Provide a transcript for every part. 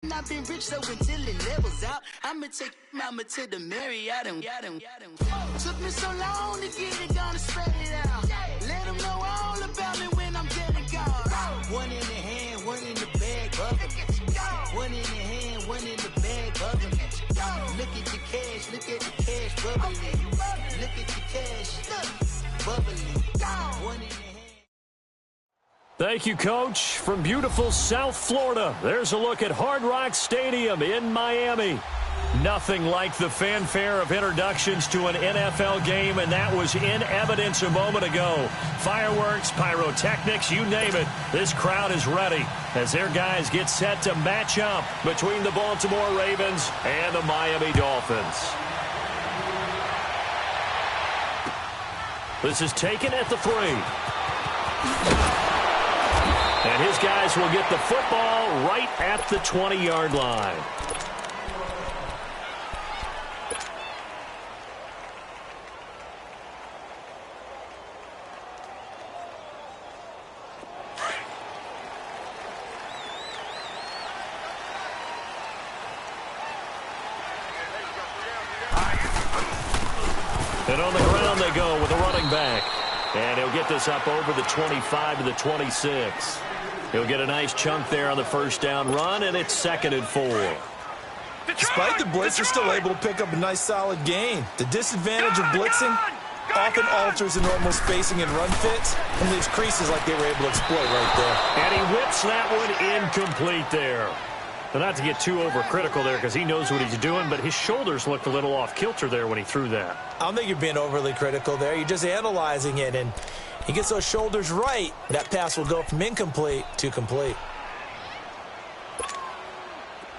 I've been rich, so until it levels out, I'ma take mama to the Marriott and took me so long to get it, gonna spread it out. Let them know all about me when I'm dead and gone. One in the hand, one in the bag, bubbling. One in the hand, one in the bag, bubbling. Look at the cash, look at the cash, bubbling. Look at the cash, bubbling. One in the hand. Thank you, Coach. From beautiful South Florida, there's a look at Hard Rock Stadium in Miami. Nothing like the fanfare of introductions to an NFL game, and that was in evidence a moment ago. Fireworks, pyrotechnics, you name it. This crowd is ready as their guys get set to match up between the Baltimore Ravens and the Miami Dolphins. This is taken at the 3. And his guys will get the football right at the 20-yard line. And on the ground they go with a running back. And he'll get this up over the 25 to the 26. He'll get a nice chunk there on the first down run, and it's 2nd and 4. Despite the blitz, they're still able to pick up a nice solid gain. The disadvantage of blitzing often alters the normal spacing and run fits and leaves creases like they were able to exploit right there. And he whips that one incomplete there. But not to get too overcritical there because he knows what he's doing, but his shoulders looked a little off kilter there when he threw that. I don't think you're being overly critical there. You're just analyzing it, and he gets those shoulders right. That pass will go from incomplete to complete.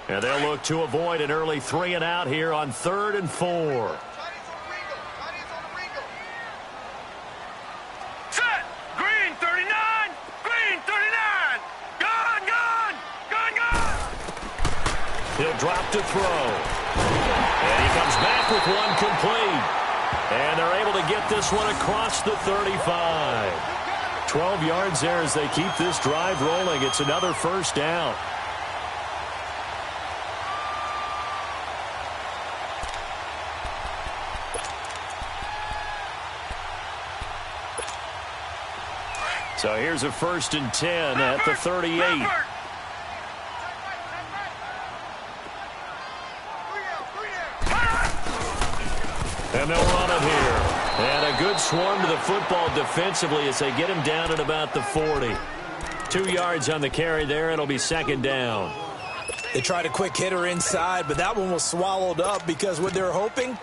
And they'll look to avoid an early 3 and out here on 3rd and 4. Set! Green 39! Green 39! Gone, gone! Gone, gone! He'll drop to throw. And he comes back with one complete. And they're able to get this one across the 35. 12 yards there as they keep this drive rolling. It's another first down. So here's a 1st and 10 at the 38. And they'll run it here. And a good swarm to the football defensively as they get him down at about the 40. 2 yards on the carry there. It'll be 2nd down. They tried a quick hitter inside, but that one was swallowed up because what they're hoping,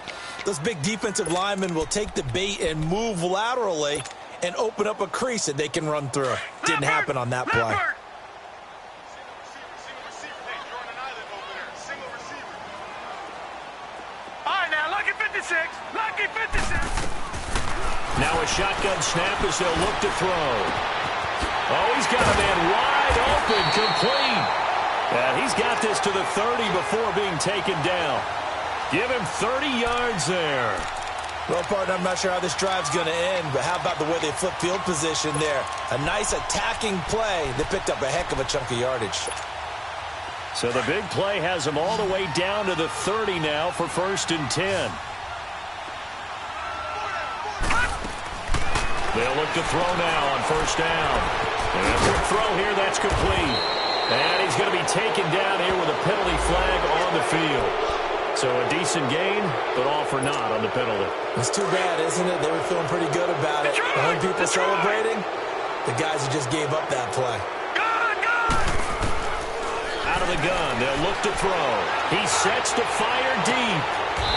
those big defensive linemen will take the bait and move laterally and open up a crease that they can run through. Didn't happen on that play. Now a shotgun snap as they'll look to throw. Oh, he's got a man wide open, complete. And he's got this to the 30 before being taken down. Give him 30 yards there. Well, partner, I'm not sure how this drive's going to end, but how about the way they flip field position there? A nice attacking play. They picked up a heck of a chunk of yardage. So the big play has them all the way down to the 30 now for 1st and 10. They'll look to throw now on 1st down. And a quick throw here, that's complete. And he's going to be taken down here with a penalty flag on the field. So a decent gain, but all for naught on the penalty. It's too bad, isn't it? They were feeling pretty good about it. The only people celebrating, the guys who just gave up that play. Out of the gun, they'll look to throw. He sets to fire deep.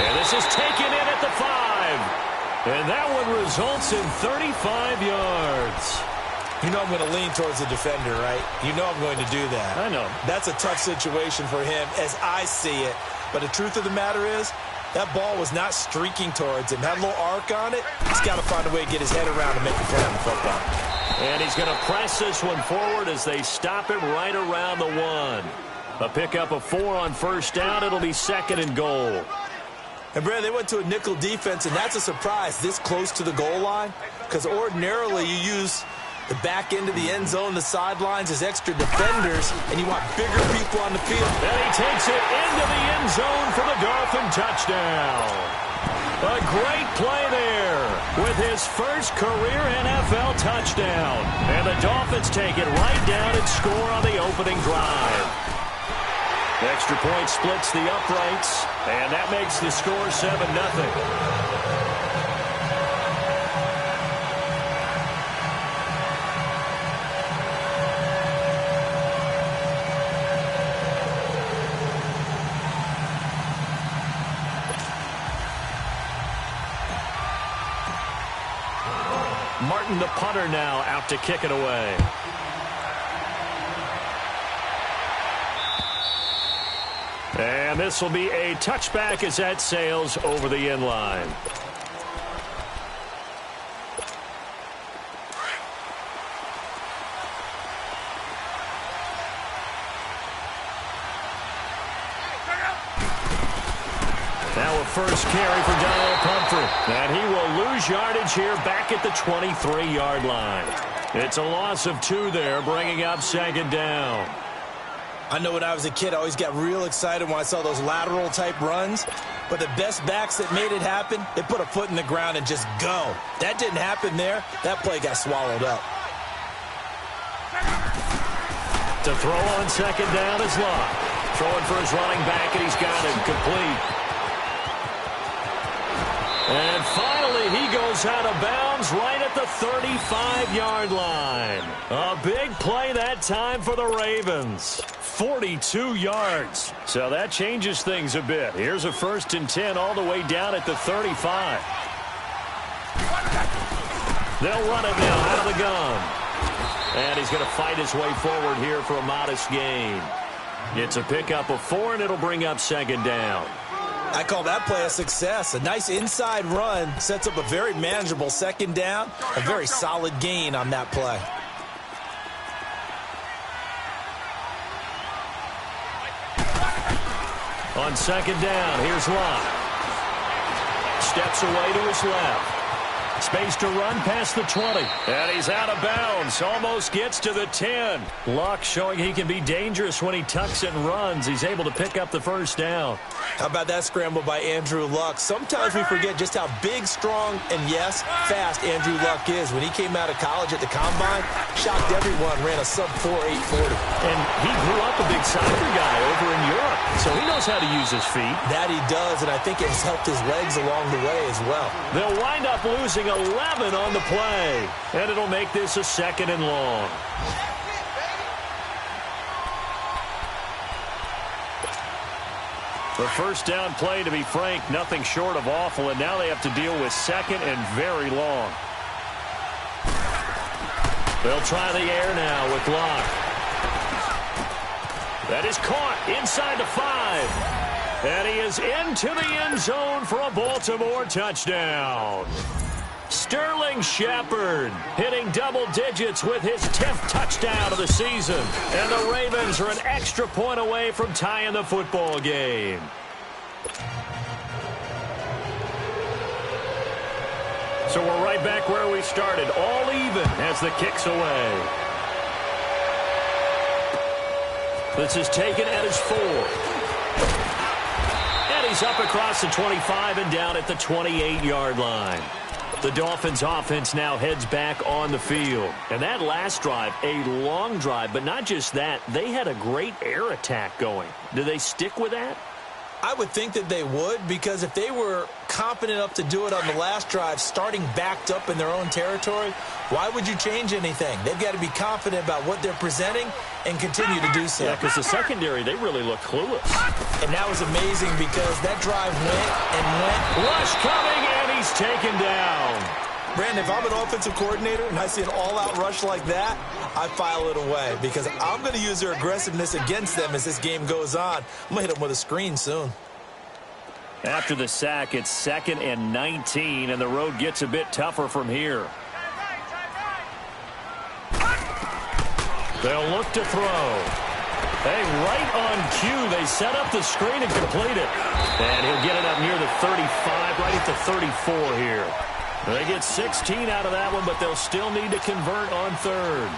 And this is taken in at the 5. And that one results in 35 yards. You know I'm going to lean towards the defender, right? You know I'm going to do that. I know. That's a tough situation for him as I see it. But the truth of the matter is, that ball was not streaking towards him. Had a little arc on it. He's got to find a way to get his head around and make a play on the football. And he's going to press this one forward as they stop him right around the 1. A pickup of 4 on 1st down. It'll be 2nd and goal. And, Brad, they went to a nickel defense, and that's a surprise this close to the goal line because ordinarily you use The back end of the end zone, the sidelines, is extra defenders, and you want bigger people on the field. And he takes it into the end zone for the Dolphin touchdown. A great play there with his first career NFL touchdown. And the Dolphins take it right down and score on the opening drive. The extra point splits the uprights, and that makes the score 7-0. Martin, the punter, now out to kick it away. And this will be a touchback as that sails over the end line. Now a first carry for Donald Pumphrey. And he will lose yardage here back at the 23-yard line. It's a loss of 2 there, bringing up second down. I know when I was a kid, I always got real excited when I saw those lateral-type runs. But the best backs that made it happen, they put a foot in the ground and just go. That didn't happen there. That play got swallowed up. To throw on second down is Locke. Throwing for his running back, and he's got him complete. And finally, he goes out of bounds right at the 35-yard line. A big play that time for the Ravens. 42 yards. So that changes things a bit. Here's a 1st and 10 all the way down at the 35. They'll run it now out of the gun. And he's going to fight his way forward here for a modest gain. It's a pickup of 4, and it'll bring up second down. I call that play a success. A nice inside run sets up a very manageable second down. A very solid gain on that play. On second down, here's Locke. Steps away to his left. Space to run past the 20. And he's out of bounds. Almost gets to the 10. Locke showing he can be dangerous when he tucks and runs. He's able to pick up the first down. How about that scramble by Andrew Luck? Sometimes we forget just how big, strong, and yes, fast Andrew Luck is. When he came out of college at the Combine, shocked everyone, ran a sub-4 840. And he grew up a big soccer guy over in Europe, so he knows how to use his feet. That he does, and I think it's helped his legs along the way as well. They'll wind up losing 11 on the play, and it'll make this a 2nd and long. The first down play, to be frank, nothing short of awful, and now they have to deal with 2nd and very long. They'll try the air now with Locke. That is caught inside the 5. And he is into the end zone for a Baltimore touchdown. Sterling Shepard hitting double digits with his 10th touchdown of the season. And the Ravens are an extra point away from tying the football game. So we're right back where we started, all even as the kick's away. This is taken at his 4. And he's up across the 25 and down at the 28-yard line. The Dolphins' offense now heads back on the field. And that last drive, a long drive, but not just that, they had a great air attack going. Do they stick with that? I would think that they would, because if they were competent enough to do it on the last drive, starting backed up in their own territory, why would you change anything? They've got to be confident about what they're presenting and continue to do so. Yeah, because the secondary, they really look clueless. And that was amazing because that drive went and went. Rush coming, and he's taken down. Brandon, if I'm an offensive coordinator and I see an all-out rush like that, I file it away because I'm going to use their aggressiveness against them as this game goes on. I'm going to hit them with a screen soon. After the sack, it's 2nd and 19, and the road gets a bit tougher from here. They'll look to throw. Hey, right on cue, they set up the screen and complete it. And he'll get it up near the 35, right at the 34 here. They get 16 out of that one, but they'll still need to convert on third.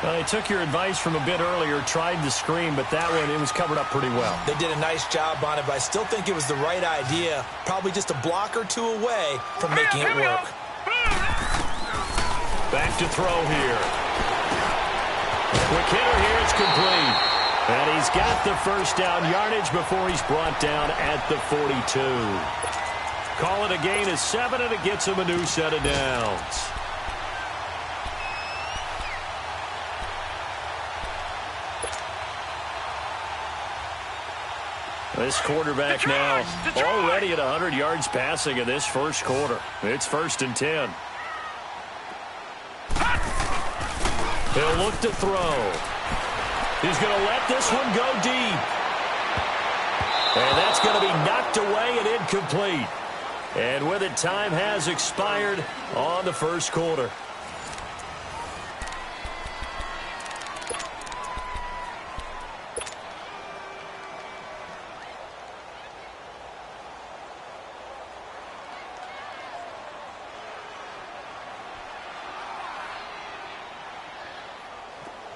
They took your advice from a bit earlier, tried the screen, but that one, it was covered up pretty well. They did a nice job on it, but I still think it was the right idea. Probably just a block or two away from making it work. Back to throw here. Quick hitter here, it's complete. And he's got the first down yardage before he's brought down at the 42. Call it a gain of 7, and it gets him a new set of downs. This quarterback now already at 100 yards passing in this first quarter. It's 1st and 10. He'll look to throw. He's going to let this one go deep. And that's going to be knocked away and incomplete. And with it, time has expired on the first quarter.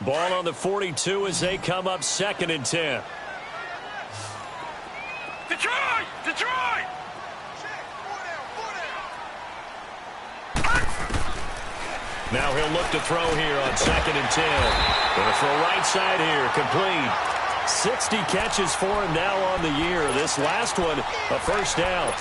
Ball on the 42 as they come up 2nd and 10. Detroit! Detroit! Now he'll look to throw here on 2nd and 10. Going to throw right side here, complete. 60 catches for him now on the year. This last one, a first down.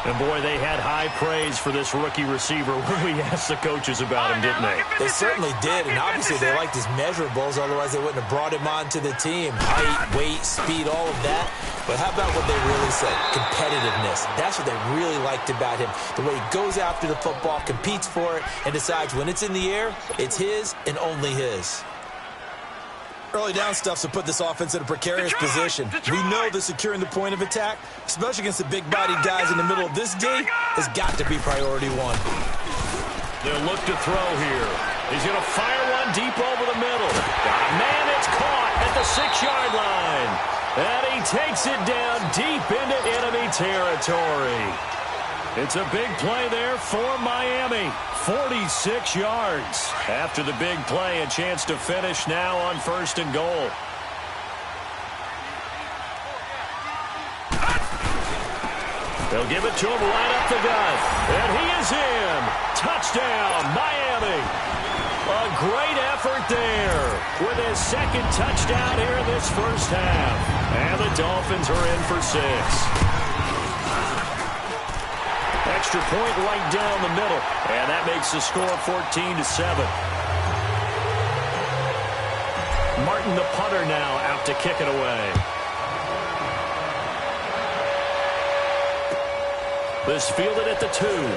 And, boy, they had high praise for this rookie receiver when we asked the coaches about him, didn't they? They certainly did, and obviously they liked his measurables. Otherwise, they wouldn't have brought him onto the team. Height, weight, speed, all of that. But how about what they really said? Competitiveness. That's what they really liked about him. The way he goes after the football, competes for it, and decides when it's in the air, it's his and only his. Early down stuffs will put this offense in a precarious position. We know that securing the point of attack, especially against the big-bodied guys in the middle of this game, has got to be priority one. They'll look to throw here. He's going to fire one deep over the middle. Man, it's caught at the 6-yard line. And he takes it down deep into enemy territory. It's a big play there for Miami. 46 yards. After the big play, a chance to finish now on 1st and goal. They'll give it to him right up the gut. And he is in. Touchdown, Miami. A great effort there with his 2nd touchdown here in this first half. And the Dolphins are in for 6. Extra point right down the middle. And that makes the score 14-7. Martin, the punter, now out to kick it away. This fielded at the 2.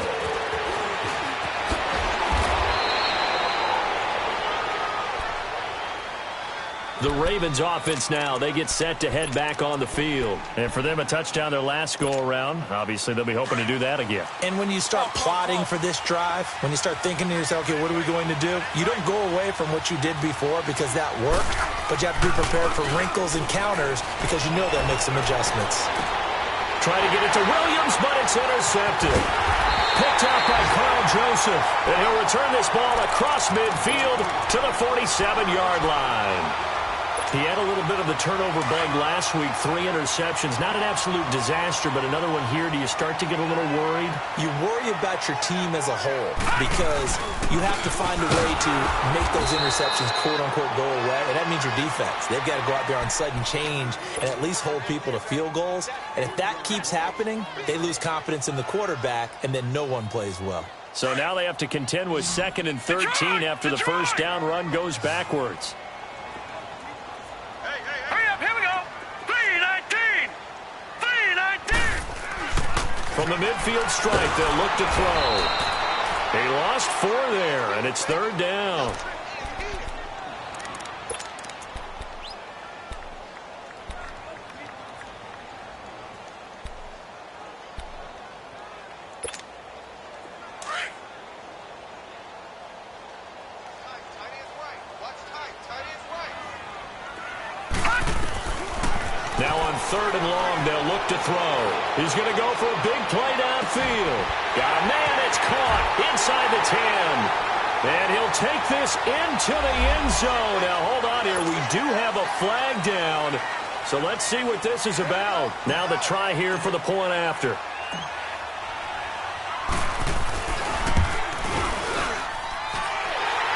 The Ravens offense now, they get set to head back on the field. And for them, a touchdown their last go-around. Obviously, they'll be hoping to do that again. And when you start plotting for this drive, when you start thinking to yourself, okay, what are we going to do? You don't go away from what you did before because that worked, but you have to be prepared for wrinkles and counters because you know they'll make some adjustments. Try to get it to Williams, but it's intercepted. Picked out by Carl Joseph. And he'll return this ball across midfield to the 47-yard line. He had a little bit of the turnover bug last week. 3 interceptions. Not an absolute disaster, but another one here. Do you start to get a little worried? You worry about your team as a whole because you have to find a way to make those interceptions, quote-unquote, go away. And that means your defense. They've got to go out there on sudden change and at least hold people to field goals. And if that keeps happening, they lose confidence in the quarterback, and then no one plays well. So now they have to contend with 2nd and 13 after the first down run goes backwards. From the midfield stripe, they'll look to throw. He lost 4 there, and it's 3rd down. Now on 3rd and long. They'll look to throw. He's going to go for a big play downfield. Got a man. It's caught inside the 10. And he'll take this into the end zone. Now, hold on here. We do have a flag down. So let's see what this is about. Now the try here for the point after.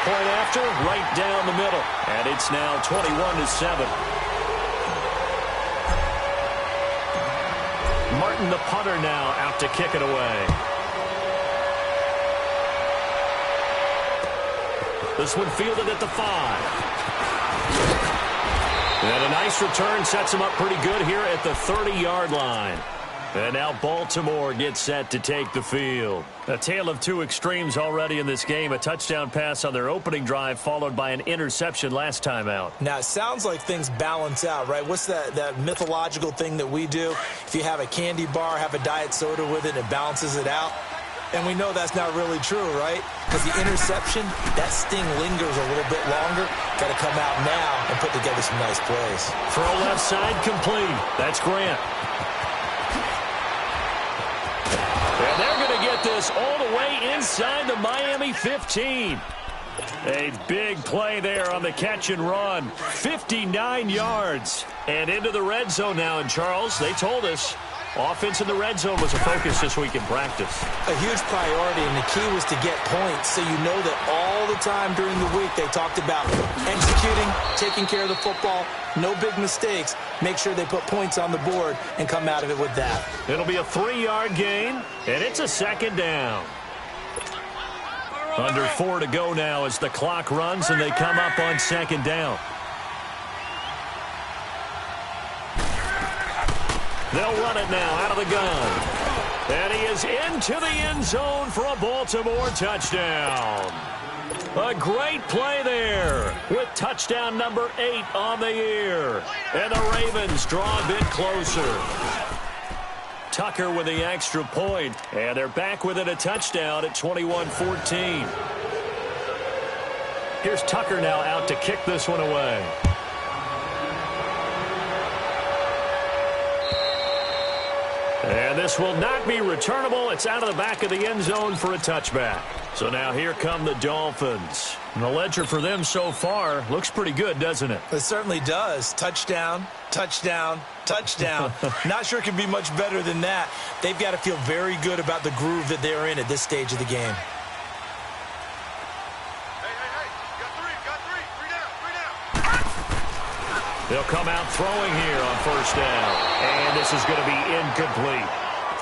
Point after, right down the middle. And it's now 21-7. Martin, the punter, now out to kick it away. This one fielded at the 5. And a nice return sets him up pretty good here at the 30-yard line. And now Baltimore gets set to take the field. A tale of two extremes already in this game. A touchdown pass on their opening drive followed by an interception last time out. Now, it sounds like things balance out, right? What's that mythological thing that we do? If you have a candy bar, have a diet soda with it, it balances it out. And we know that's not really true, right? Because the interception, that sting lingers a little bit longer. Got to come out now and put together some nice plays. Throw left side complete. That's Grant. And they're going to get this all the way inside the Miami 15. A big play there on the catch and run. 59 yards. And into the red zone now. And, Charles, they told us offense in the red zone was a focus this week in practice. A huge priority, and the key was to get points. So you know that all the time during the week they talked about executing, taking care of the football, no big mistakes. Make sure they put points on the board and come out of it with that. It'll be a 3-yard gain, and it's a 2nd down. Under 4 to go now as the clock runs and they come up on 2nd down. They'll run it now out of the gun. And he is into the end zone for a Baltimore touchdown. A great play there with touchdown number 8 on the year. And the Ravens draw a bit closer. Tucker with the extra point. And they're back within a touchdown at 21-14. Here's Tucker now out to kick this one away. And this will not be returnable. It's out of the back of the end zone for a touchback. So now here come the Dolphins. And the ledger for them so far looks pretty good, doesn't it? It certainly does. Touchdown, touchdown, touchdown. Not sure it can be much better than that. They've got to feel very good about the groove that they're in at this stage of the game. They'll come out throwing here on 1st down. And this is going to be incomplete.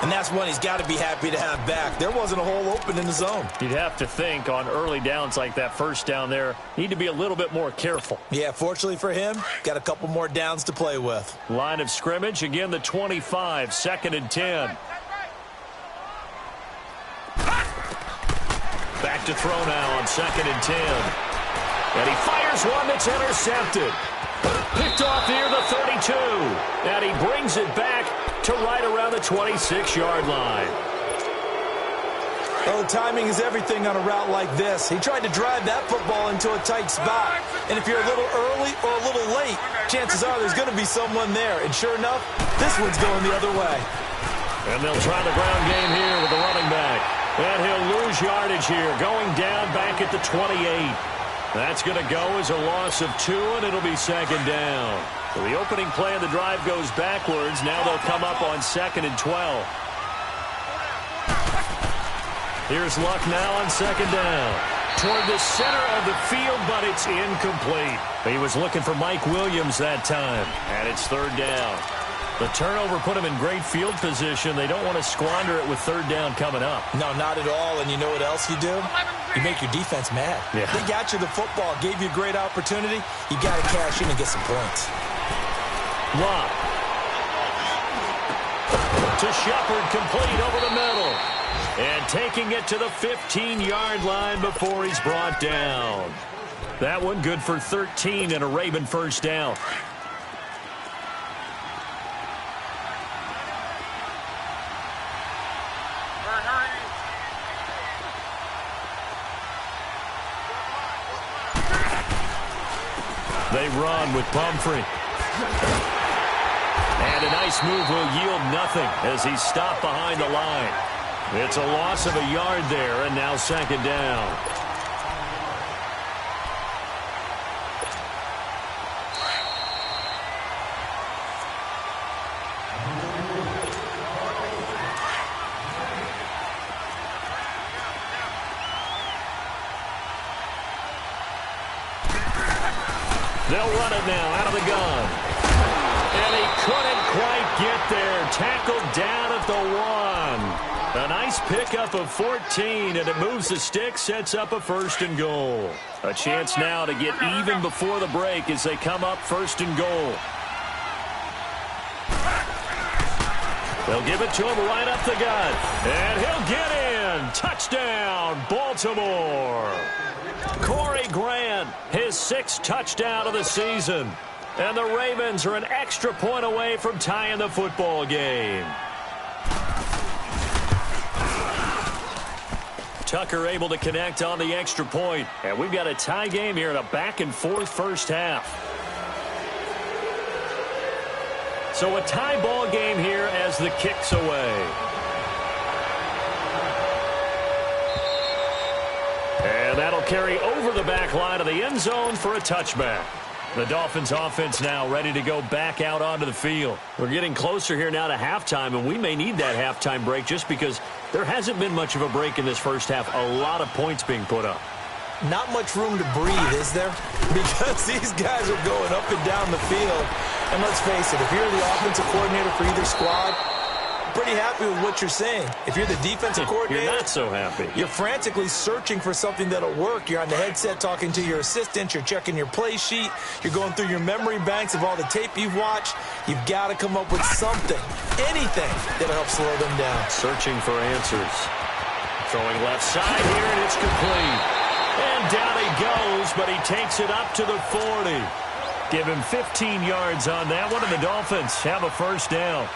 And that's one he's got to be happy to have back. There wasn't a hole open in the zone. You'd have to think on early downs like that 1st down there, need to be a little bit more careful. Yeah, fortunately for him, got a couple more downs to play with. Line of scrimmage, again the 25, 2nd and 10. Back to throw now on 2nd and 10. And he fires one that's intercepted. Picked off near the 32. And he brings it back to right around the 26-yard line. Oh, timing is everything on a route like this. He tried to drive that football into a tight spot. And if you're a little early or a little late, chances are there's going to be someone there. And sure enough, this one's going the other way. And they'll try the ground game here with the running back. And he'll lose yardage here, going down back at the 28. That's going to go as a loss of 2, and it'll be 2nd down. So the opening play of the drive goes backwards. Now they'll come up on 2nd and 12. Here's Luck now on 2nd down. Toward the center of the field, but it's incomplete. He was looking for Mike Williams that time, and it's 3rd down. The turnover put him in great field position. They don't want to squander it with 3rd down coming up. No, not at all. And you know what else you do? You make your defense mad. Yeah. They got you the football, gave you a great opportunity. You got to cash in and get some points. Luck. To Shepard, complete over the middle. And taking it to the 15-yard line before he's brought down. That one good for 13 and a Raven 1st down. They run with Pumphrey. And a nice move will yield nothing as he's stopped behind the line. It's a loss of a yard there, and now second down. They'll run it now out of the gun. And he couldn't quite get there. Tackled down at the 1. A nice pickup of 14, and it moves the stick, sets up a 1st and goal. A chance now to get even before the break as they come up 1st and goal. They'll give it to him right up the gut. And he'll get in. Touchdown, Baltimore. Corey Grant, his 6th touchdown of the season. And the Ravens are an extra point away from tying the football game. Tucker able to connect on the extra point. And we've got a tie game here in a back-and-forth first half. So a tie ball game here as the kick's away. And that'll carry over the back line of the end zone for a touchback. The Dolphins offense now ready to go back out onto the field. We're getting closer here now to halftime, and we may need that halftime break just because there hasn't been much of a break in this first half. A lot of points being put up. Not much room to breathe, is there? Because these guys are going up and down the field. And let's face it, if you're the offensive coordinator for either squad, pretty happy with what you're saying. If you're the defensive coordinator, you're not so happy. You're frantically searching for something that'll work. You're on the headset talking to your assistant. You're checking your play sheet. You're going through your memory banks of all the tape you've watched. You've got to come up with something, anything that'll help slow them down. Searching for answers. Throwing left side here, and it's complete. And down he goes, but he takes it up to the 40. Give him 15 yards on that one, and the Dolphins have a first down.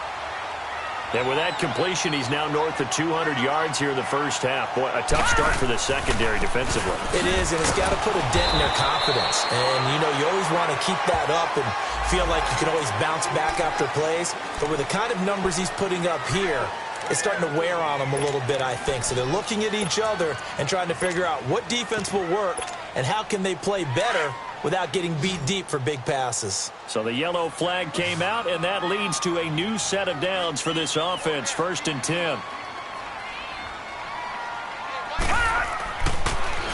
And with that completion, he's now north of 200 yards here in the first half. Boy, a tough start for the secondary defensively. It is, and it's got to put a dent in their confidence. And, you know, you always want to keep that up and feel like you can always bounce back after plays. But with the kind of numbers he's putting up here, it's starting to wear on them a little bit, I think. So they're looking at each other and trying to figure out what defense will work and how can they play better without getting beat deep for big passes. So the yellow flag came out, and that leads to a new set of downs for this offense. 1st and 10.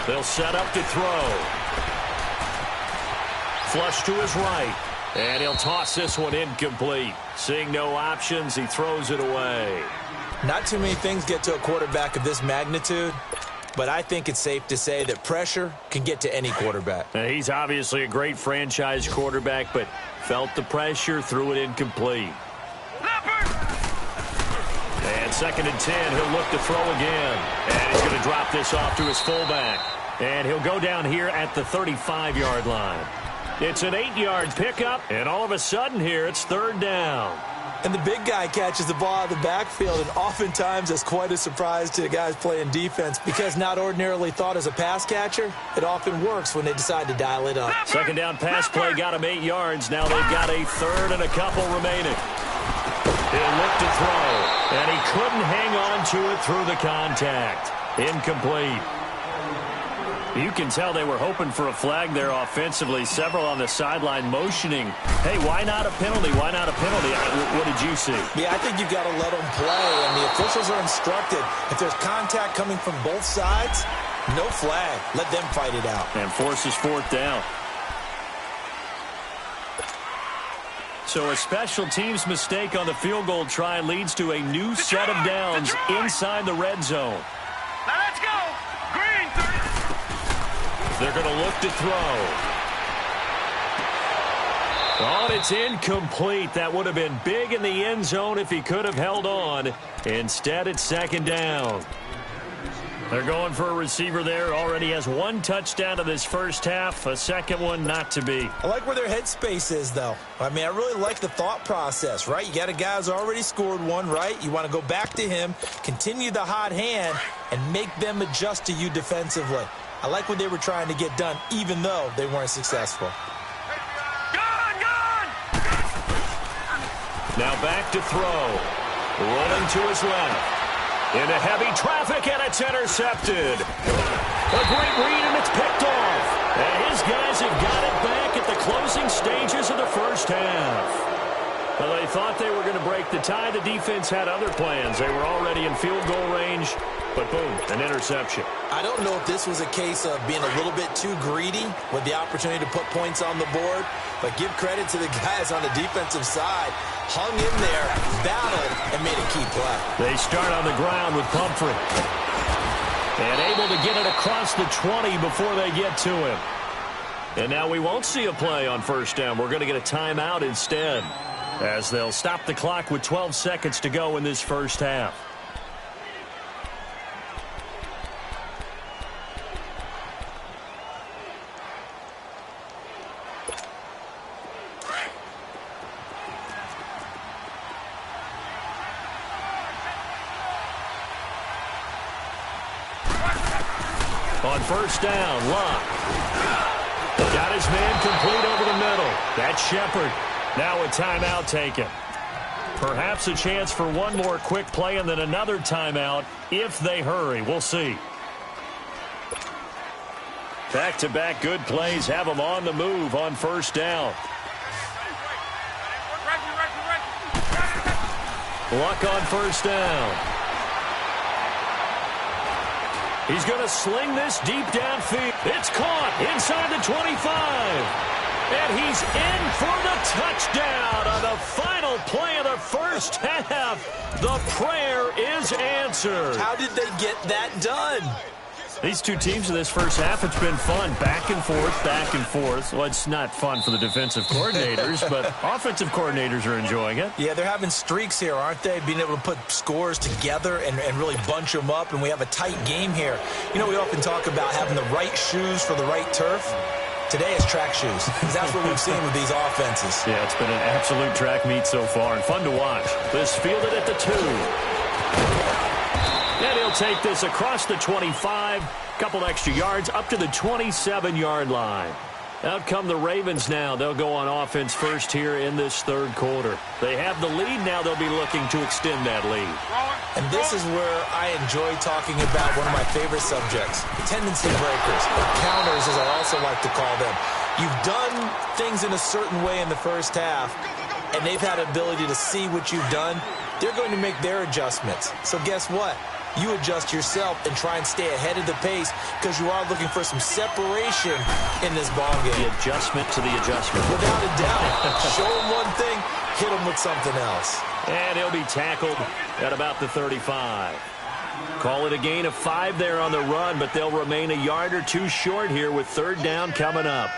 They'll set up to throw. Flush to his right. And he'll toss this one incomplete. Seeing no options, he throws it away. Not too many things get to a quarterback of this magnitude, but I think it's safe to say that pressure can get to any quarterback. And he's obviously a great franchise quarterback, but felt the pressure, threw it incomplete. And 2nd and 10, he'll look to throw again. And he's going to drop this off to his fullback. And he'll go down here at the 35-yard line. It's an 8-yard pickup, and all of a sudden here, it's 3rd down. And the big guy catches the ball out of the backfield, and oftentimes it's quite a surprise to the guys playing defense because not ordinarily thought as a pass catcher, it often works when they decide to dial it up. 2nd down pass play got him 8 yards. Now they've got a 3rd and a couple remaining. He'll look to throw, and he couldn't hang on to it through the contact. Incomplete. You can tell they were hoping for a flag there offensively. Several on the sideline motioning, hey, why not a penalty? Why not a penalty? What did you see? Yeah, I think you've got to let them play, and the officials are instructed. If there's contact coming from both sides, no flag. Let them fight it out. And forces 4th down. So a special teams mistake on the field goal try leads to a new set of downs inside the red zone. Now let's go. Green. They're going to look to throw. Oh, and it's incomplete. That would have been big in the end zone if he could have held on. Instead, it's 2nd down. They're going for a receiver there. Already has 1 touchdown in this first half. A second one not to be. I like where their headspace is, though. I mean, I really like the thought process, right? You got a guy who's already scored 1, right? You want to go back to him, continue the hot hand, and make them adjust to you defensively. I like what they were trying to get done, even though they weren't successful. Now back to throw. Rolling to his left. Into heavy traffic, and it's intercepted. A great read, and it's picked off. And his guys have got it back at the closing stages of the first half. Well, they thought they were going to break the tie. The defense had other plans. They were already in field goal range, but boom, an interception. I don't know if this was a case of being a little bit too greedy with the opportunity to put points on the board, but give credit to the guys on the defensive side. Hung in there, battled, and made a key play. They start on the ground with Pumphrey. And able to get it across the 20 before they get to him. And now we won't see a play on first down. We're going to get a timeout instead, as they'll stop the clock with 12 seconds to go in this first half. On first down, Locke. Got his man complete over the middle. That's Shepard. Now a timeout taken. Perhaps a chance for one more quick play and then another timeout if they hurry. We'll see. Back-to-back good plays have them on the move on first down. Luck on first down. He's going to sling this deep downfield. It's caught inside the 25. And he's in for the touchdown on the final play of the first half. The prayer is answered. How did they get that done? These two teams in this first half, it's been fun. Back and forth, back and forth. Well, it's not fun for the defensive coordinators, but offensive coordinators are enjoying it. Yeah, they're having streaks here, aren't they? Being able to put scores together and really bunch them up, and we have a tight game here. You know, we often talk about having the right shoes for the right turf. Today is track shoes, because that's what we've seen with these offenses. Yeah, it's been an absolute track meet so far, and fun to watch. This fielded at the 2. And he'll take this across the 25, couple extra yards, up to the 27-yard line. Out come the Ravens now. They'll go on offense first here in this third quarter. They have the lead. Now they'll be looking to extend that lead. And this is where I enjoy talking about one of my favorite subjects, tendency breakers, or counters as I also like to call them. You've done things in a certain way in the first half, and they've had ability to see what you've done. They're going to make their adjustments. So guess what? You adjust yourself and try and stay ahead of the pace because you are looking for some separation in this ball game. The adjustment to the adjustment. Without a doubt. Show them one thing, hit them with something else. And he'll be tackled at about the 35. Call it a gain of 5 there on the run, but they'll remain a yard or two short here with third down coming up.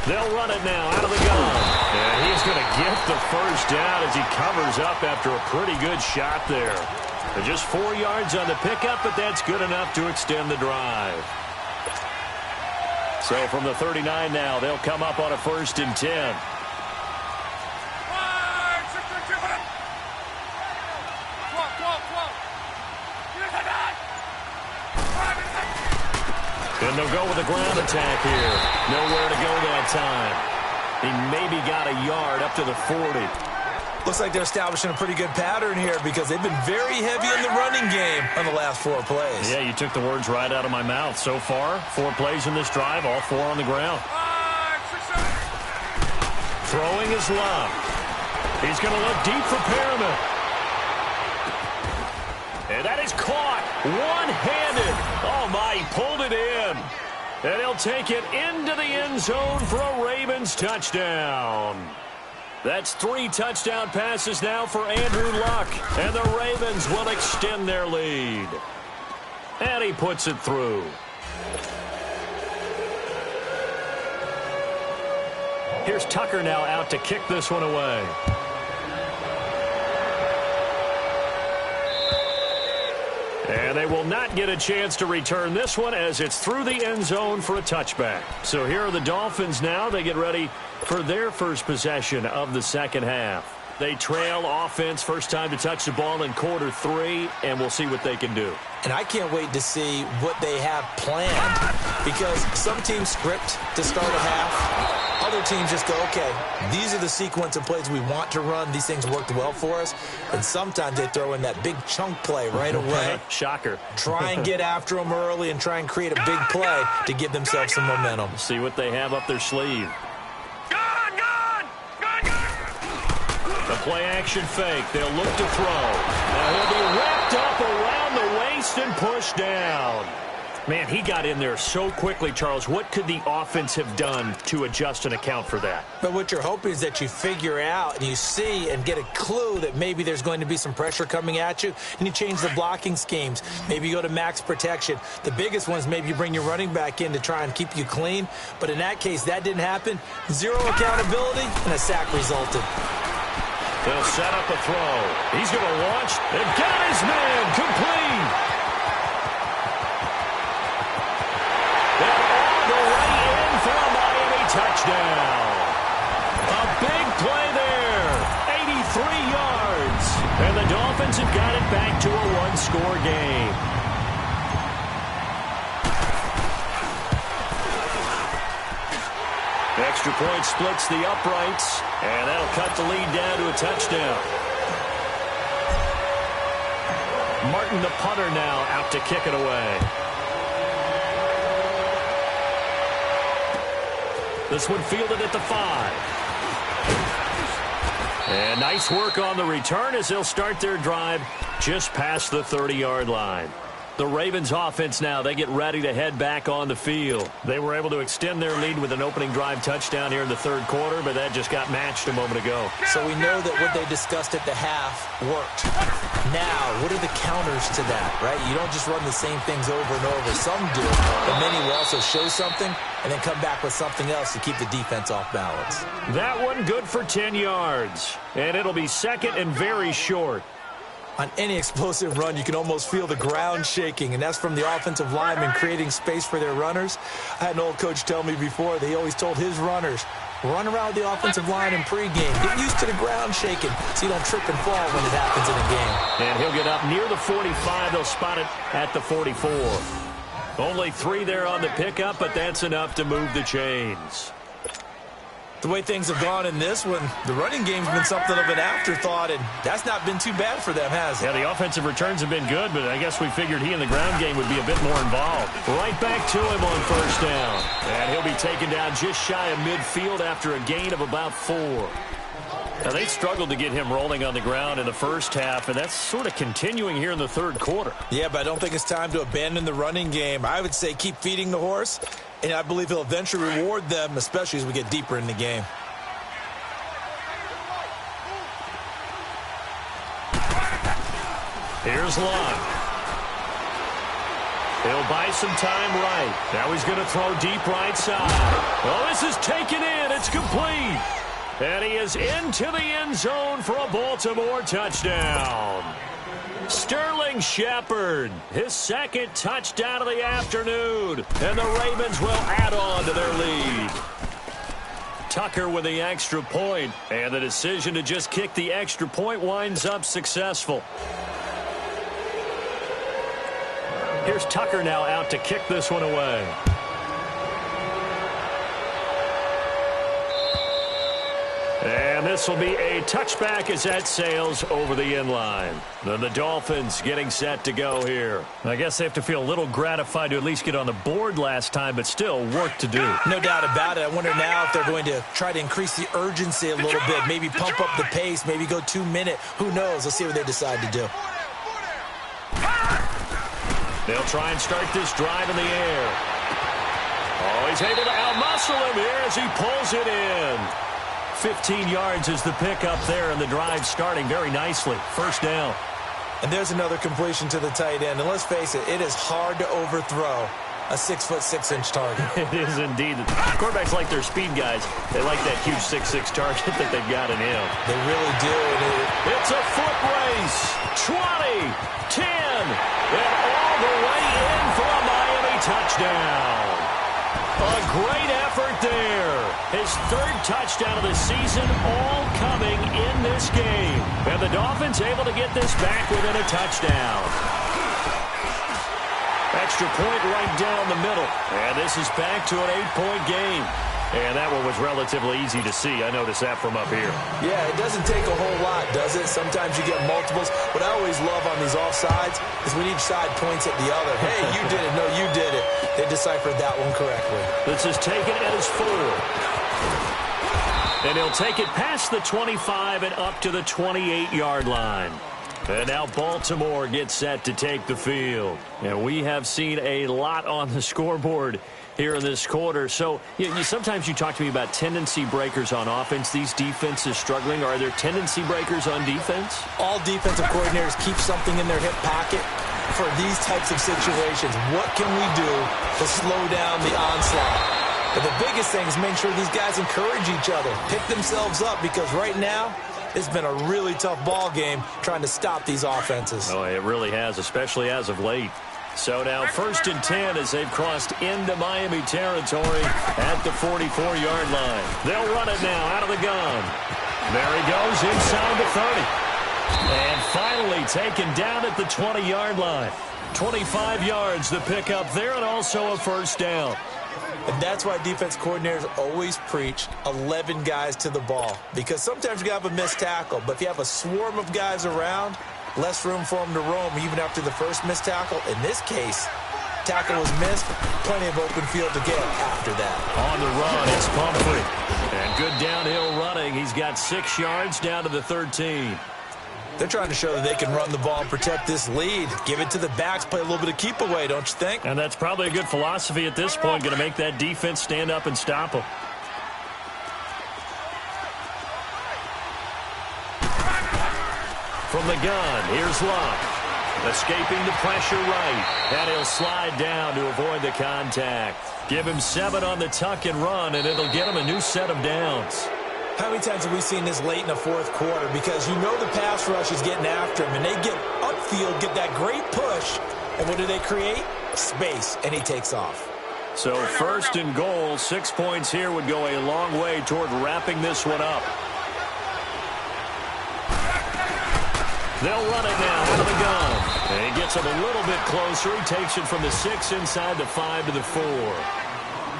They'll run it now out of the gun. And he's going to get the first down as he covers up after a pretty good shot there. Just 4 yards on the pickup, but that's good enough to extend the drive. So from the 39 now, they'll come up on a 1st and 10. And they'll go with a ground attack here. Nowhere to go that time. He maybe got a yard up to the 40. Looks like they're establishing a pretty good pattern here because they've been very heavy in the running game on the last 4 plays. Yeah, you took the words right out of my mouth. So far, 4 plays in this drive, all 4 on the ground. Throwing is Love. He's going to look deep for Perriman. And that is caught one-handed. Oh, my, he pulled it in. And he'll take it into the end zone for a Ravens touchdown. That's 3 touchdown passes now for Andrew Luck. And the Ravens will extend their lead. And he puts it through. Here's Tucker now out to kick this one away. And they will not get a chance to return this one as it's through the end zone for a touchback. So here are the Dolphins now. They get ready for their first possession of the second half. They trail offense first time to touch the ball in quarter 3, and we'll see what they can do. And I can't wait to see what they have planned, because some teams script to start a half. Other teams just go, okay, these are the sequence of plays we want to run. These things worked well for us. And sometimes they throw in that big chunk play right away. Shocker. Try and get after them early and try and create a big play to give themselves some momentum. See what they have up their sleeve. The play-action fake. They'll look to throw. Now he'll be wrapped up around the waist and pushed down. Man, he got in there so quickly, Charles. What could the offense have done to adjust and account for that? But what you're hoping is that you figure out and you see and get a clue that maybe there's going to be some pressure coming at you, and you change the blocking schemes. Maybe you go to max protection. The biggest one is maybe you bring your running back in to try and keep you clean. But in that case, that didn't happen. Zero accountability, and a sack resulted. They'll set up a throw. He's going to launch. They've got his man complete. And all the way in for a Miami touchdown. A big play there. 83 yards. And the Dolphins have got it back to a one-score game. Extra point splits the uprights, and that'll cut the lead down to a touchdown. Martin, the punter, now out to kick it away. This one fielded at the 5. And nice work on the return as they'll start their drive just past the 30-yard line. The Ravens offense now, they get ready to head back on the field. They were able to extend their lead with an opening drive touchdown here in the third quarter, but that just got matched a moment ago. So we know that what they discussed at the half worked. Now, what are the counters to that, right? You don't just run the same things over and over. Some do, but many will also show something and then come back with something else to keep the defense off balance. That one good for 10 yards, and it'll be second and very short. On any explosive run, you can almost feel the ground shaking, and that's from the offensive linemen creating space for their runners. I had an old coach tell me before, they always told his runners, run around the offensive line in pregame. Get used to the ground shaking so you don't trip and fall when it happens in a game. And he'll get up near the 45. They'll spot it at the 44. Only 3 there on the pickup, but that's enough to move the chains. The way things have gone in this one, the running game's been something of an afterthought, and that's not been too bad for them, has it? Yeah, the offensive returns have been good, but I guess we figured he in the ground game would be a bit more involved. Right back to him on first down. And he'll be taken down just shy of midfield after a gain of about 4. Now, they struggled to get him rolling on the ground in the first half, and that's sort of continuing here in the third quarter. Yeah, but I don't think it's time to abandon the running game. I would say keep feeding the horse, and I believe he'll eventually reward them, especially as we get deeper in the game. Here's Lund. He'll buy some time right. Now he's going to throw deep right side. Oh, this is taken in. It's complete. And he is into the end zone for a Baltimore touchdown. Sterling Shepard, his second touchdown of the afternoon. And the Ravens will add on to their lead. Tucker with the extra point. And the decision to just kick the extra point winds up successful. Here's Tucker now out to kick this one away. And this will be a touchback as that sails over the end line. Then the Dolphins getting set to go here. I guess they have to feel a little gratified to at least get on the board last time, but still work to do. No doubt about it. I wonder now if they're going to try to increase the urgency a little bit, maybe pump up the pace, maybe go 2-minute. Who knows? Let's see what they decide to do. They'll try and start this drive in the air. Oh, he's able to outmuscle him here as he pulls it in. 15 yards is the pickup there, and the drive starting very nicely. First down. And there's another completion to the tight end. And let's face it, it is hard to overthrow a 6'6" target. It is indeed. Quarterbacks like their speed guys. They like that huge 6'6" target that they've got in him. They really do. It's a foot race. 20, 10, and all the way in for a Miami touchdown. A great effort there. His third touchdown of the season, all coming in this game. And the Dolphins able to get this back within a touchdown. Extra point right down the middle. And this is back to an 8-point game. And that one was relatively easy to see. I noticed that from up here. Yeah, it doesn't take a whole lot, does it? Sometimes you get multiples. What I always love on these offsides is when each side points at the other. Hey, you did it. No, you did it. They deciphered that one correctly. This is taken at his 4. And he'll take it past the 25 and up to the 28-yard line. And now Baltimore gets set to take the field. And we have seen a lot on the scoreboard here in this quarter. So sometimes you talk to me about tendency breakers on offense. These defenses struggling. Are there tendency breakers on defense? All defensive coordinators keep something in their hip pocket for these types of situations. What can we do to slow down the onslaught? But the biggest thing is make sure these guys encourage each other, pick themselves up, because right now it's been a really tough ball game trying to stop these offenses. Oh, it really has, especially as of late. So now 1st and 10 as they've crossed into Miami territory at the 44-yard line. They'll run it now out of the gun. There he goes inside the 30. And finally taken down at the 20-yard line. 25 yards the pickup there, and also a first down. And that's why defense coordinators always preach 11 guys to the ball, because sometimes you have a missed tackle, but if you have a swarm of guys around, less room for them to roam even after the first missed tackle. In this case, tackle was missed, plenty of open field to get after that. On the run, it's Pumphrey. And good downhill running. He's got 6 yards down to the 13. They're trying to show that they can run the ball and protect this lead. Give it to the backs, play a little bit of keep away, don't you think? And that's probably a good philosophy at this point, going to make that defense stand up and stop them. From the gun, here's Luck. Escaping the pressure right. And he'll slide down to avoid the contact. Give him 7 on the tuck and run, and it'll get him a new set of downs. How many times have we seen this late in the fourth quarter? Because you know the pass rush is getting after him, and they get upfield, get that great push, and what do they create? Space, and he takes off. So 1st and goal, 6 points here would go a long way toward wrapping this one up. They'll run it now out of the gun. And he gets him a little bit closer. He takes it from the 6 inside the 5 to the 4.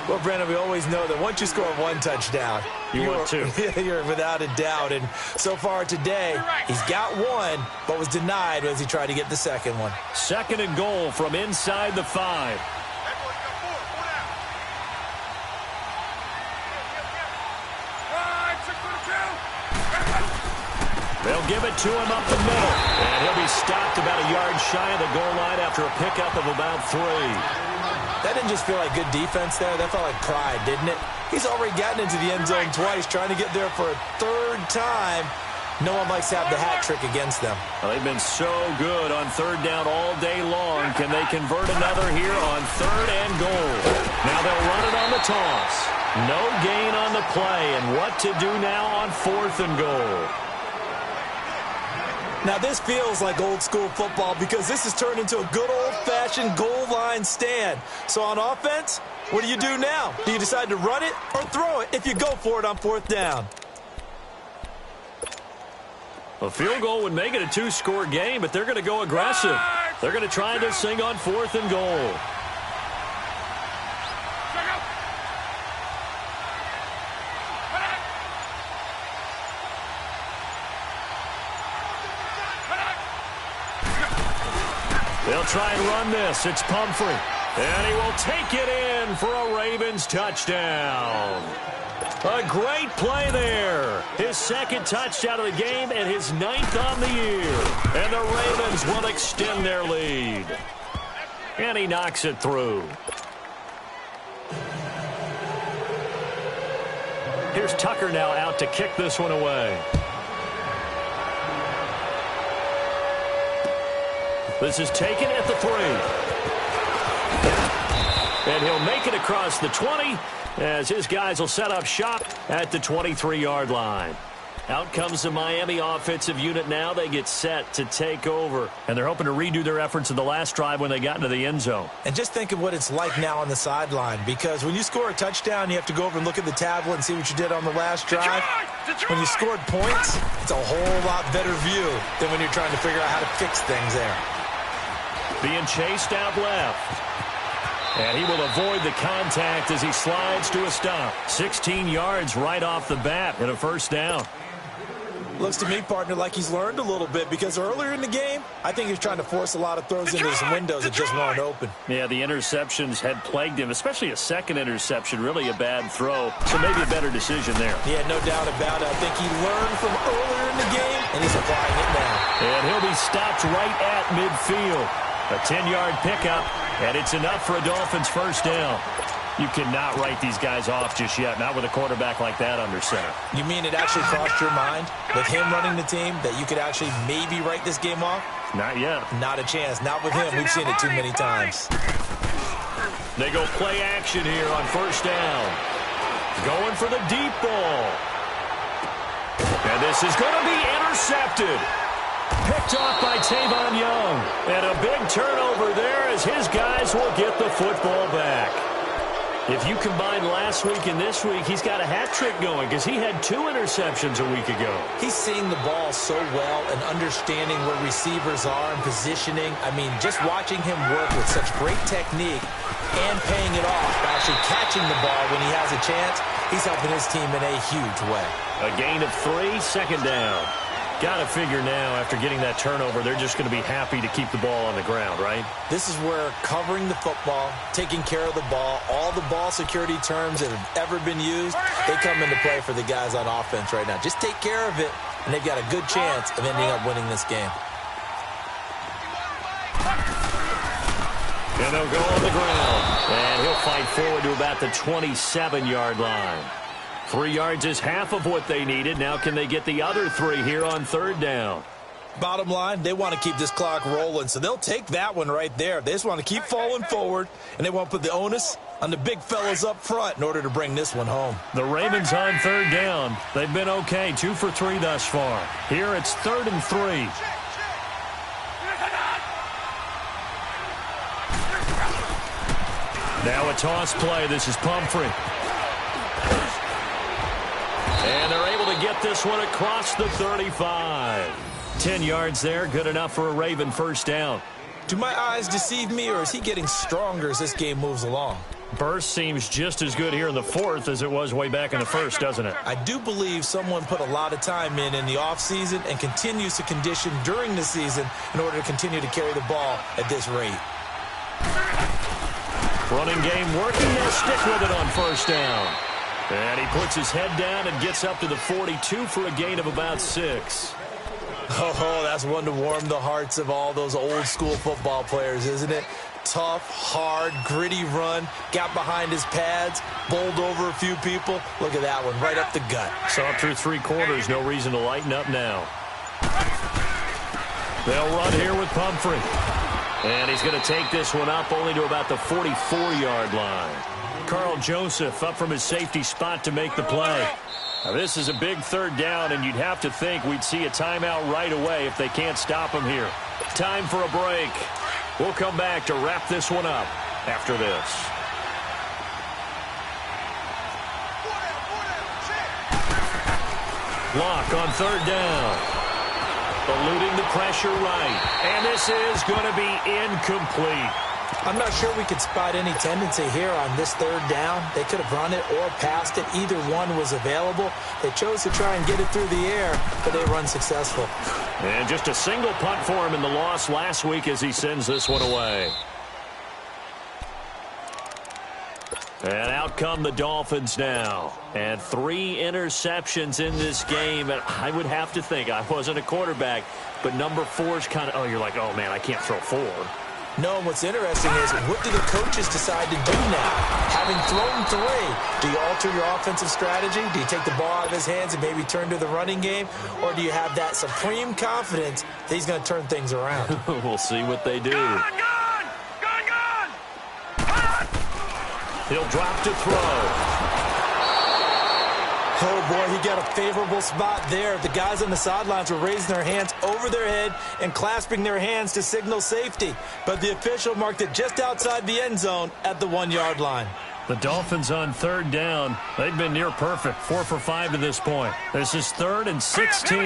Well, Brandon, we always know that once you score 1 touchdown, you're 2. You're without a doubt. And so far today, he's got 1, but was denied as he tried to get the second one. 2nd and goal from inside the 5. They'll give it to him up the middle. And he'll be stopped about a yard shy of the goal line after a pickup of about 3. That didn't just feel like good defense there. That felt like pride, didn't it? He's already gotten into the end zone twice, trying to get there for a 3rd time. No one likes to have the hat trick against them. Well, they've been so good on 3rd down all day long. Can they convert another here on 3rd and goal? Now they'll run it on the toss. No gain on the play. And what to do now on 4th and goal? Now, this feels like old-school football because this has turned into a good old-fashioned goal line stand. So on offense, what do you do now? Do you decide to run it or throw it if you go for it on 4th down? A field goal would make it a 2-score game, but they're going to go aggressive. They're going to try this thing on 4th and goal. They'll try and run this. It's Pumphrey. And he will take it in for a Ravens touchdown. A great play there. His 2nd touchdown of the game and his 9th on the year. And the Ravens will extend their lead. And he knocks it through. Here's Tucker now out to kick this one away. This is taken at the 3. And he'll make it across the 20 as his guys will set up shop at the 23-yard line. Out comes the Miami offensive unit now. They get set to take over. And they're hoping to redo their efforts in the last drive when they got into the end zone. And just think of what it's like now on the sideline, because when you score a touchdown, you have to go over and look at the tablet and see what you did on the last drive. When you scored points, it's a whole lot better view than when you're trying to figure out how to fix things there. Being chased out left. And he will avoid the contact as he slides to a stop. 16 yards right off the bat and a first down. Looks to me, partner, like he's learned a little bit, because earlier in the game, I think he was trying to force a lot of throws into his windows that just weren't open. Yeah, the interceptions had plagued him, especially a second interception, really a bad throw. So maybe a better decision there. Yeah, no doubt about it. I think he learned from earlier in the game, and he's applying it now. And he'll be stopped right at midfield. A 10-yard pickup, and it's enough for a Dolphins first down. You cannot write these guys off just yet, not with a quarterback like that under center. You mean it actually crossed your mind, with him running the team, that you could actually maybe write this game off? Not yet. Not a chance. Not with him. We've seen it too many times. They go play action here on first down. Going for the deep ball. And this is going to be intercepted. Picked off by Tavon Young. And a big turnover there as his guys will get the football back. If you combine last week and this week, he's got a hat trick going because he had 2 interceptions a week ago. He's seeing the ball so well and understanding where receivers are and positioning. I mean, just watching him work with such great technique and paying it off by actually catching the ball when he has a chance, he's helping his team in a huge way. A gain of 3, second down. Got to figure now, after getting that turnover, they're just going to be happy to keep the ball on the ground, right? This is where covering the football, taking care of the ball, all the ball security terms that have ever been used, they come into play for the guys on offense right now. Just take care of it, and they've got a good chance of ending up winning this game. And they'll go on the ground. And he'll fight forward to about the 27-yard line. 3 yards is half of what they needed. Now can they get the other 3 here on third down? Bottom line, they want to keep this clock rolling, so they'll take that one right there. They just want to keep falling forward, and they want to put the onus on the big fellas up front in order to bring this one home. The Ravens on third down. They've been okay, 2 for 3 thus far. Here it's 3rd and 3. Now a toss play. This is Pumphrey. And they're able to get this one across the 35. 10 yards there, good enough for a Raven first down. Do my eyes deceive me, or is he getting stronger as this game moves along? Burst seems just as good here in the 4th as it was way back in the 1st, doesn't it? I do believe someone put a lot of time in the offseason and continues to condition during the season in order to continue to carry the ball at this rate. Running game working. They'll stick with it on first down. And he puts his head down and gets up to the 42 for a gain of about 6. Oh, that's one to warm the hearts of all those old school football players, isn't it? Tough, hard, gritty run, got behind his pads, bowled over a few people. Look at that one, right up the gut. Saw through 3 quarters, no reason to lighten up now. They'll run here with Pumphrey. And he's going to take this one up only to about the 44-yard line. Carl Joseph up from his safety spot to make the play. Now, this is a big third down, and you'd have to think we'd see a timeout right away if they can't stop him here. Time for a break. We'll come back to wrap this one up after this. Lock on third down. Eluding the pressure right. And this is going to be incomplete. I'm not sure we could spot any tendency here on this third down. They could have run it or passed it. Either one was available. They chose to try and get it through the air, but they were unsuccessful. And just a single punt for him in the loss last week as he sends this one away. And out come the Dolphins now. And 3 interceptions in this game. And I would have to think, I wasn't a quarterback, but number 4 is kind of, oh, you're like, oh, man, I can't throw 4. No, and what's interesting is, what do the coaches decide to do now? Having thrown 3, do you alter your offensive strategy? Do you take the ball out of his hands and maybe turn to the running game? Or do you have that supreme confidence that he's going to turn things around? We'll see what they do. Gone! He'll drop to throw. Oh, boy, he got a favorable spot there. The guys on the sidelines were raising their hands over their head and clasping their hands to signal safety. But the official marked it just outside the end zone at the 1-yard line. The Dolphins on third down. They've been near perfect, 4 for 5 to this point. This is 3rd and 16.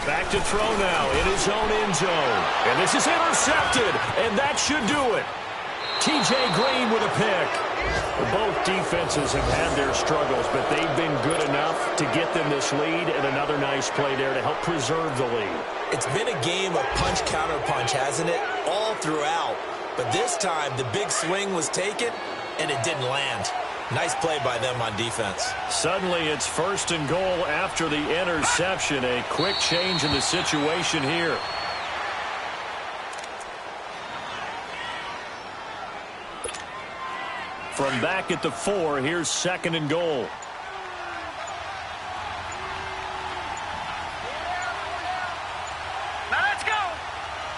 Back to throw now in his own end zone. And this is intercepted, and that should do it. T.J. Green with a pick. Both defenses have had their struggles, but they've been good enough to get them this lead, and another nice play there to help preserve the lead. It's been a game of punch-counter-punch, hasn't it? All throughout. But this time, the big swing was taken, and it didn't land. Nice play by them on defense. Suddenly, it's 1st and goal after the interception. A quick change in the situation here. From back at the 4, here's 2nd and goal. Now let's go.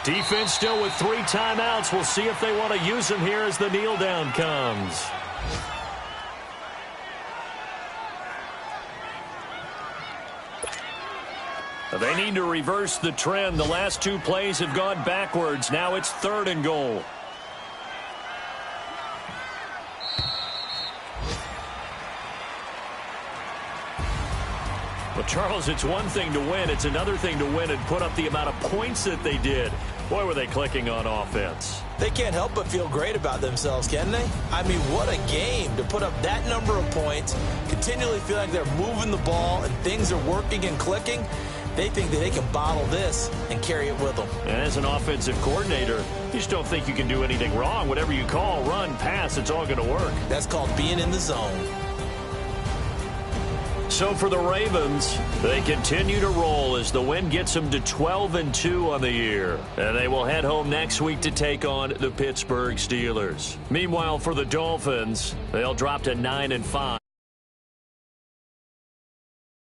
Defense still with 3 timeouts. We'll see if they want to use them here as the kneel down comes. They need to reverse the trend. The last 2 plays have gone backwards. Now it's 3rd and goal. Well, Charles, it's one thing to win. It's another thing to win and put up the amount of points that they did. Boy, were they clicking on offense. They can't help but feel great about themselves, can they? I mean, what a game to put up that number of points, continually feel like they're moving the ball and things are working and clicking. They think that they can bottle this and carry it with them. And as an offensive coordinator, you just don't think you can do anything wrong. Whatever you call, run, pass, it's all going to work. That's called being in the zone. So for the Ravens, they continue to roll as the win gets them to 12-2 on the year. And they will head home next week to take on the Pittsburgh Steelers. Meanwhile, for the Dolphins, they'll drop to 9-5.